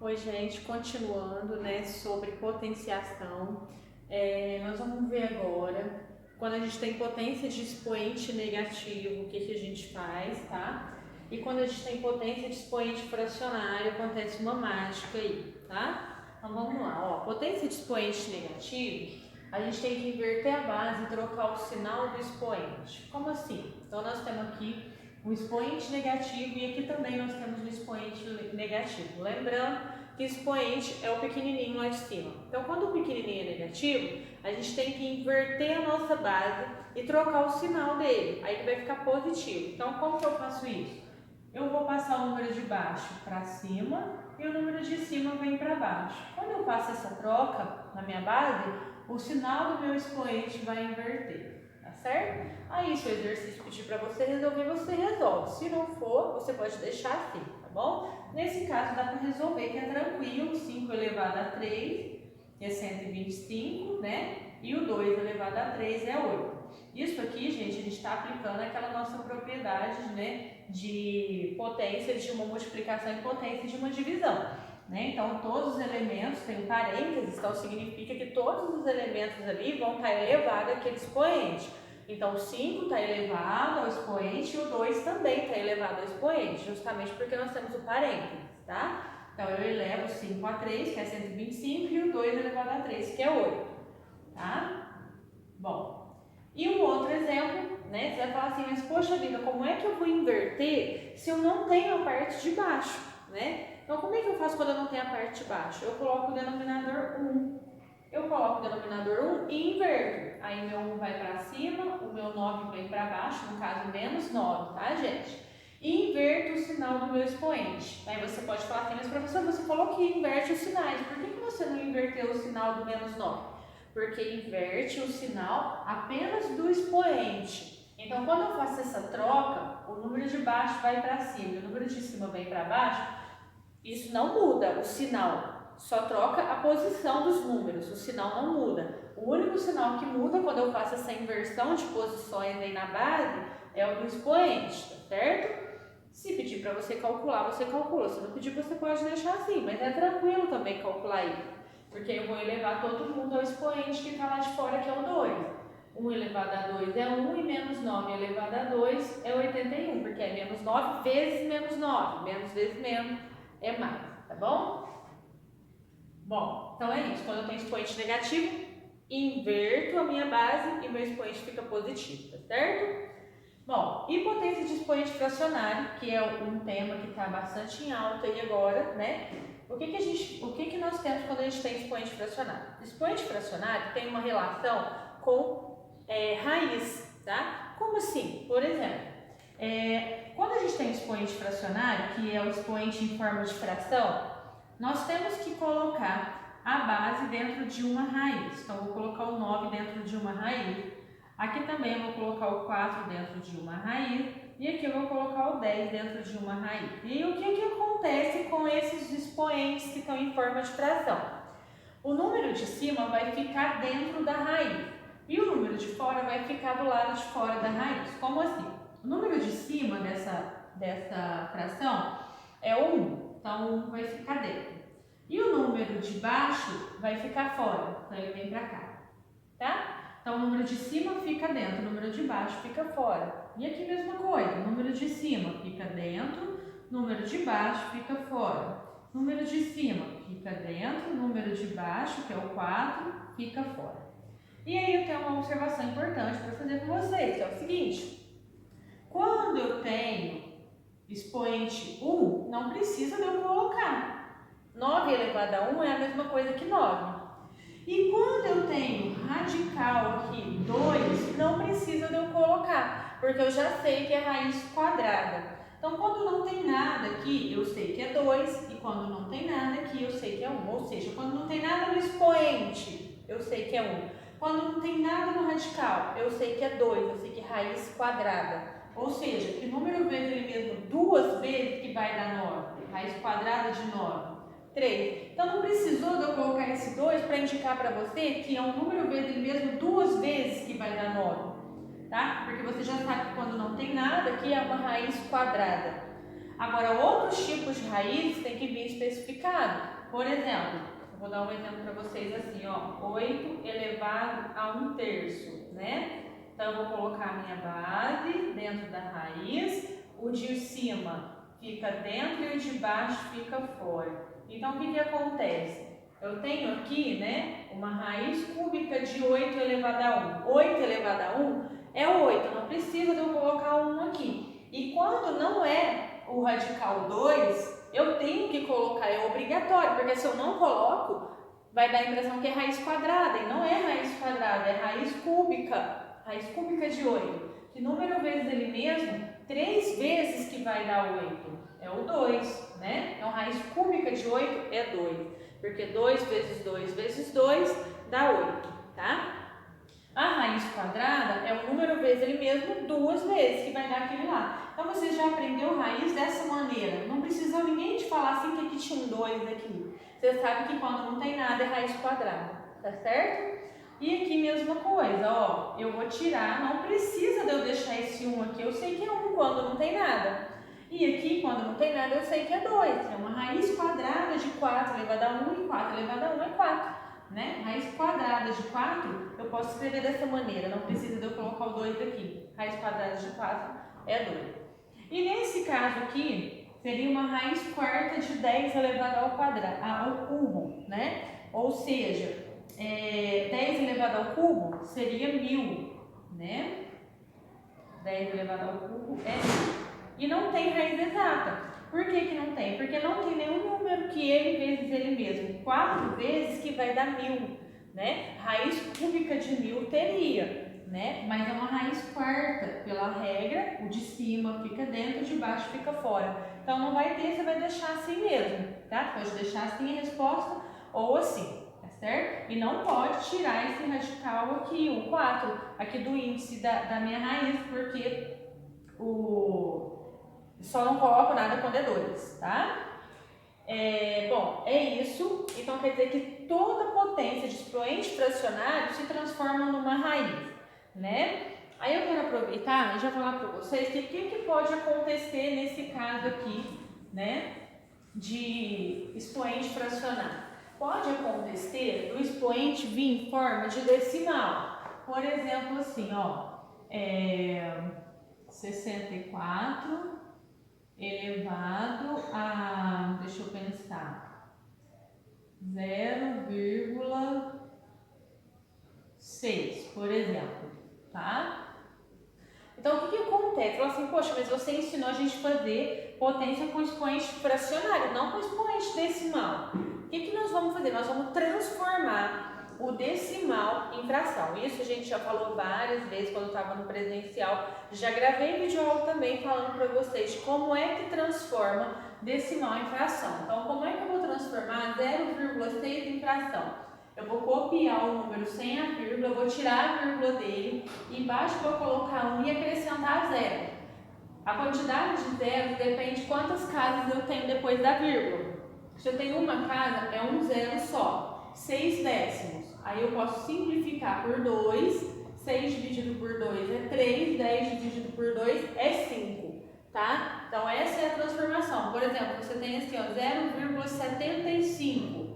Oi, gente, continuando, né, sobre potenciação, nós vamos ver agora, quando a gente tem potência de expoente negativo, o que que a gente faz, tá? E quando a gente tem potência de expoente fracionário, acontece uma mágica aí, tá? Então vamos lá, ó, potência de expoente negativo, a gente tem que inverter a base e trocar o sinal do expoente. Como assim? Então nós temos aqui um expoente negativo e aqui também nós temos um expoente negativo. Lembrando que expoente é o pequenininho lá de cima. Então, quando o pequenininho é negativo, a gente tem que inverter a nossa base e trocar o sinal dele. Aí ele vai ficar positivo. Então, como que eu faço isso? Eu vou passar o número de baixo para cima e o número de cima vem para baixo. Quando eu faço essa troca na minha base, o sinal do meu expoente vai inverter. Tá certo? Aí, se o exercício pedir para você resolver, você resolve. Se não for, você pode deixar assim, tá bom? Nesse caso, dá para resolver que é tranquilo. 5 elevado a 3 é 125, né? E o 2 elevado a 3 é 8. Isso aqui, gente, a gente está aplicando aquela nossa propriedade, né, de potência de uma multiplicação e potência de uma divisão. Né? Então, todos os elementos têm parênteses, então significa que todos os elementos ali vão estar elevados àquele expoente. Então, o 5 está elevado ao expoente e o 2 também está elevado ao expoente, justamente porque nós temos o parênteses, tá? Então, eu elevo o 5 a 3, que é 125, e o 2 elevado a 3, que é 8, tá? Bom, e um outro exemplo, né? Você vai falar assim, mas poxa vida, como é que eu vou inverter se eu não tenho a parte de baixo, né? Então, como é que eu faço quando eu não tenho a parte de baixo? Eu coloco o denominador 1. Eu coloco o denominador 1 e inverto. Aí meu 1 vai para cima, o meu 9 vem para baixo, no caso menos 9, tá, gente? E inverto o sinal do meu expoente. Aí você pode falar assim, mas professor, você falou que inverte os sinais. Por que você não inverteu o sinal do menos 9? Porque inverte o sinal apenas do expoente. Então, quando eu faço essa troca, o número de baixo vai para cima e o número de cima vem para baixo, isso não muda o sinal, só troca a posição dos números, o sinal não muda. O único sinal que muda quando eu faço essa inversão de posições aí na base é o do expoente, tá certo? Se pedir para você calcular, você calcula. Se não pedir, você pode deixar assim, mas é tranquilo também calcular isso, porque eu vou elevar todo mundo ao expoente que está lá de fora, que é o 2. 1 elevado a 2 é 1 e menos 9 elevado a 2 é 81, porque é menos 9 vezes menos 9, menos vezes menos é mais, tá bom? Bom, então é isso. Quando eu tenho expoente negativo, inverto a minha base e meu expoente fica positivo, tá certo? Bom, e potência de expoente fracionário, que é um tema que está bastante em alta aí agora, né? O que nós temos quando a gente tem expoente fracionário? Expoente fracionário tem uma relação com raiz, tá? Como assim? Por exemplo, quando a gente tem expoente fracionário, que é o expoente em forma de fração, nós temos que colocar a base dentro de uma raiz. Então, vou colocar o 9 dentro de uma raiz. Aqui também eu vou colocar o 4 dentro de uma raiz. E aqui eu vou colocar o 10 dentro de uma raiz. E o que acontece com esses expoentes que estão em forma de fração? O número de cima vai ficar dentro da raiz. E o número de fora vai ficar do lado de fora da raiz. Como assim? O número de cima dessa fração é o 1. Então, o 1 vai ficar dentro. E o número de baixo vai ficar fora. Então, ele vem para cá. Tá? Então, o número de cima fica dentro, o número de baixo fica fora. E aqui, mesma coisa. O número de cima fica dentro, o número de baixo fica fora. O número de cima fica dentro, o número de baixo, que é o 4, fica fora. E aí, eu tenho uma observação importante para fazer com vocês, que é o seguinte. Quando eu tenho expoente 1, não precisa de eu colocar. 9 elevado a 1 é a mesma coisa que 9. E quando eu tenho radical aqui 2, não precisa de eu colocar, porque eu já sei que é raiz quadrada. Então, quando não tem nada aqui, eu sei que é 2, e quando não tem nada aqui, eu sei que é 1. Ou seja, quando não tem nada no expoente, eu sei que é 1. Quando não tem nada no radical, eu sei que é 2, eu sei que é raiz quadrada. Ou seja, que número vezes ele mesmo duas vezes que vai dar 9? Raiz quadrada de 9. 3. Então, não precisou de eu colocar esse 2 para indicar para você que é um número vezes ele mesmo duas vezes que vai dar 9. Tá? Porque você já sabe que quando não tem nada, aqui é uma raiz quadrada. Agora, outros tipos de raízes tem que vir especificado. Por exemplo, eu vou dar um exemplo para vocês assim, ó, 8 elevado a 1/3, né? Então, eu vou colocar a minha base dentro da raiz, o de cima fica dentro e o de baixo fica fora. Então, o que que acontece? Eu tenho aqui, né, uma raiz cúbica de 8 elevado a 1. 8 elevado a 1 é 8, não precisa de eu colocar 1 aqui. E quando não é o radical 2, eu tenho que colocar, é obrigatório, porque se eu não coloco, vai dar a impressão que é raiz quadrada, e não é raiz quadrada, é raiz cúbica de 8. Que número vezes ele mesmo, 3 vezes que vai dar 8, é o 2, né? Então, raiz cúbica de 8 é 2. Porque 2 vezes 2 vezes 2 dá 8, tá? A raiz quadrada é o número vezes ele mesmo 2 vezes, que vai dar aquele lá. Então, você já aprendeu raiz dessa maneira. Não precisou ninguém te falar assim que aqui tinha um 2 aqui. Você sabe que quando não tem nada é raiz quadrada, tá certo? E aqui mesma coisa, ó. Eu vou tirar, não precisa de eu deixar esse 1 aqui. Eu sei que é 1 quando não tem nada. E aqui, quando não tem nada, eu sei que é 2. É uma raiz quadrada de 4 elevado a 1 e 4 elevado a 1 é 4. Né? Raiz quadrada de 4, eu posso escrever dessa maneira. Não precisa de eu colocar o 2 aqui. Raiz quadrada de 4 é 2. E nesse caso aqui, seria uma raiz quarta de 10 elevado ao quadrado, ao cubo. Né? Ou seja, 10 elevado ao cubo seria 1000. Né? 10 elevado ao cubo é 1000. E não tem raiz exata. Por que que não tem? Porque não tem nenhum número que ele vezes ele mesmo. 4 vezes que vai dar 1000, né? Raiz cúbica de 1000 teria, né? Mas é uma raiz quarta. Pela regra, o de cima fica dentro, o de baixo fica fora. Então não vai ter, você vai deixar assim mesmo, tá? Pode deixar assim a resposta ou assim, tá certo? E não pode tirar esse radical aqui, o 4, aqui do índice da minha raiz, porque só não coloco nada quando é 2, tá? Bom, é isso. Então quer dizer que toda potência de expoente fracionário se transforma numa raiz, né? Aí eu quero aproveitar e já falar para vocês que o que pode acontecer nesse caso aqui, né? De expoente fracionário. Pode acontecer do expoente vir em forma de decimal. Por exemplo, assim, ó. 64 elevado a, deixa eu pensar, 0,6, por exemplo, tá? Então, o que acontece? Fala assim, poxa, mas você ensinou a gente a fazer potência com expoente fracionário, não com expoente decimal. O que nós vamos fazer? Nós vamos transformar o decimal em fração. Isso a gente já falou várias vezes quando estava no presencial. Já gravei vídeo aula também falando para vocês de como é que transforma decimal em fração. Então, como é que eu vou transformar 0,6 em fração? Eu vou copiar o número sem a vírgula, eu vou tirar a vírgula dele, e embaixo vou colocar 1 e acrescentar 0. A quantidade de zeros depende de quantas casas eu tenho depois da vírgula. Se eu tenho uma casa, é um zero só, 6 décimos. Aí eu posso simplificar por 2, 6 dividido por 2 é 3, 10 dividido por 2 é 5, tá? Então essa é a transformação. Por exemplo, você tem assim, ó, 0,75.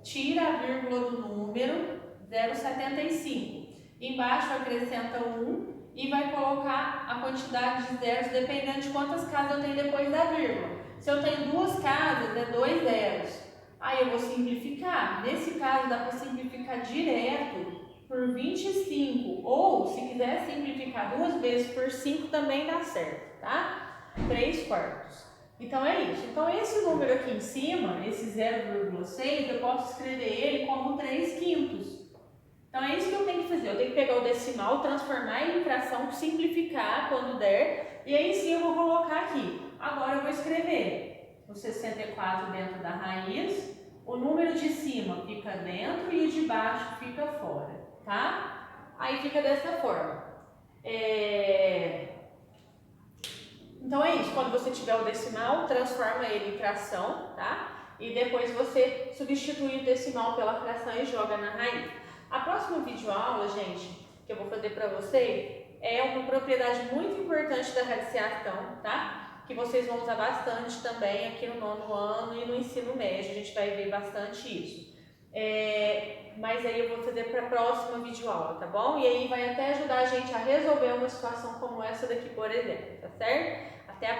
Tira a vírgula do número, 0,75. Embaixo acrescenta 1 e vai colocar a quantidade de zeros dependendo de quantas casas eu tenho depois da vírgula. Se eu tenho 2 casas, é 2 zeros. Aí eu vou simplificar. Nesse caso, dá para simplificar direto por 25. Ou, se quiser simplificar 2 vezes por 5, também dá certo, tá? 3/4. Então, é isso. Então, esse número aqui em cima, esse 0,6, eu posso escrever ele como 3/5. Então, é isso que eu tenho que fazer. Eu tenho que pegar o decimal, transformar ele em fração, simplificar quando der, e aí sim eu vou colocar aqui. Agora, eu vou escrever o 64 dentro da raiz, o número de cima fica dentro e o de baixo fica fora, tá? Aí fica dessa forma. Então é isso, quando você tiver o decimal, transforma ele em fração, tá? E depois você substitui o decimal pela fração e joga na raiz. A próxima videoaula, gente, que eu vou fazer para você, é uma propriedade muito importante da radiciação, tá? que vocês vão usar bastante também aqui no 9º ano e no ensino médio, a gente vai ver bastante isso. Mas aí eu vou fazer para a próxima videoaula, tá bom? E aí vai até ajudar a gente a resolver uma situação como essa daqui, por exemplo, tá certo? Até a próxima.